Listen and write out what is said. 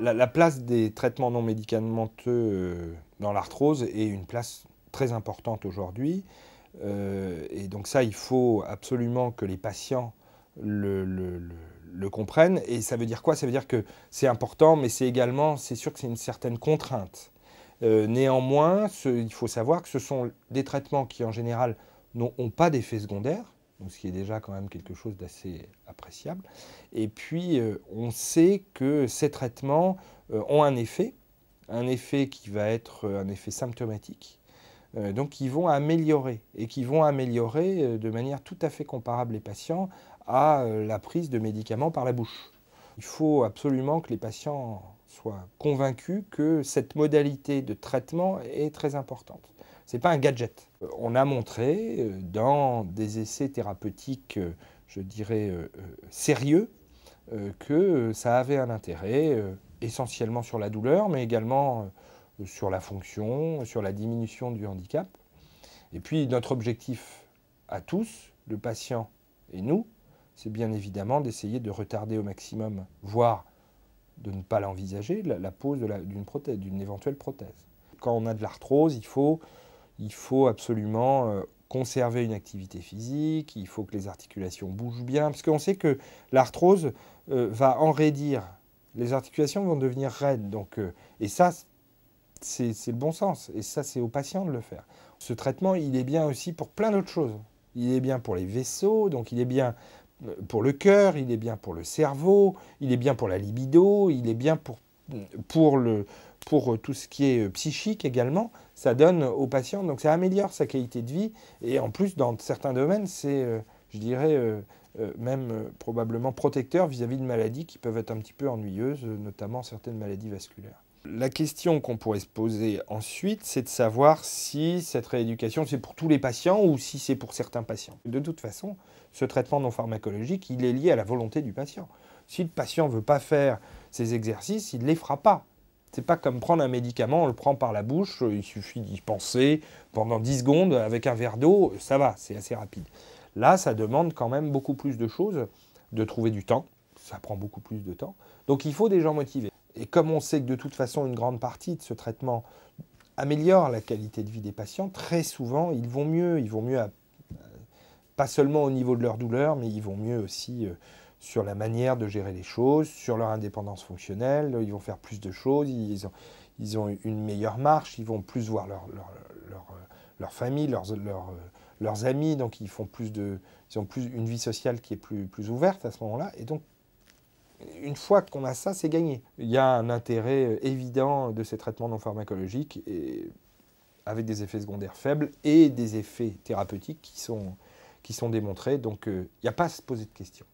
La place des traitements non médicamenteux dans l'arthrose est une place très importante aujourd'hui. Et donc ça, il faut absolument que les patients le comprennent. Et ça veut dire quoi? Ça veut dire que c'est important, mais c'est également, c'est sûr que c'est une certaine contrainte. Néanmoins, il faut savoir que ce sont des traitements qui, en général, n'ont pas d'effet secondaire, donc ce qui est déjà quand même quelque chose d'assez appréciable. Et puis, on sait que ces traitements ont un effet qui va être un effet symptomatique, donc qui vont améliorer, et qui vont améliorer de manière tout à fait comparable les patients à la prise de médicaments par la bouche. Il faut absolument que les patients soient convaincus que cette modalité de traitement est très importante. Ce n'est pas un gadget. On a montré dans des essais thérapeutiques, je dirais, sérieux, que ça avait un intérêt essentiellement sur la douleur, mais également sur la fonction, sur la diminution du handicap. Et puis notre objectif à tous, le patient et nous, c'est bien évidemment d'essayer de retarder au maximum, voire de ne pas l'envisager, la pose d'une éventuelle prothèse. Quand on a de l'arthrose, il faut absolument conserver une activité physique, il faut que les articulations bougent bien, parce qu'on sait que l'arthrose va enraidir, les articulations vont devenir raides, et ça, c'est le bon sens, et ça, c'est au patient de le faire. Ce traitement, il est bien aussi pour plein d'autres choses. Il est bien pour les vaisseaux, donc il est bien pour le cœur, il est bien pour le cerveau, il est bien pour la libido, il est bien pour tout ce qui est psychique également. Ça donne au patient, donc ça améliore sa qualité de vie. Et en plus, dans certains domaines, c'est, je dirais, même probablement protecteur vis-à-vis de maladies qui peuvent être un petit peu ennuyeuses, notamment certaines maladies vasculaires. La question qu'on pourrait se poser ensuite, c'est de savoir si cette rééducation, c'est pour tous les patients ou si c'est pour certains patients. De toute façon, ce traitement non pharmacologique, il est lié à la volonté du patient. Si le patient ne veut pas faire ces exercices, il ne les fera pas. C'est pas comme prendre un médicament, on le prend par la bouche, il suffit d'y penser pendant 10 secondes avec un verre d'eau, ça va, c'est assez rapide. Là, ça demande quand même beaucoup plus de choses, de trouver du temps, ça prend beaucoup plus de temps. Donc il faut des gens motivés. Et comme on sait que de toute façon, une grande partie de ce traitement améliore la qualité de vie des patients, très souvent, ils vont mieux pas seulement au niveau de leur douleur, mais ils vont mieux aussi sur la manière de gérer les choses, sur leur indépendance fonctionnelle, ils vont faire plus de choses, ils ont une meilleure marche, ils vont plus voir leur famille, leurs amis, donc ils ont une vie sociale qui est plus ouverte à ce moment-là, et donc une fois qu'on a ça, c'est gagné. Il y a un intérêt évident de ces traitements non pharmacologiques avec des effets secondaires faibles et des effets thérapeutiques qui sont démontrés. Donc il n'y a pas à se poser de questions.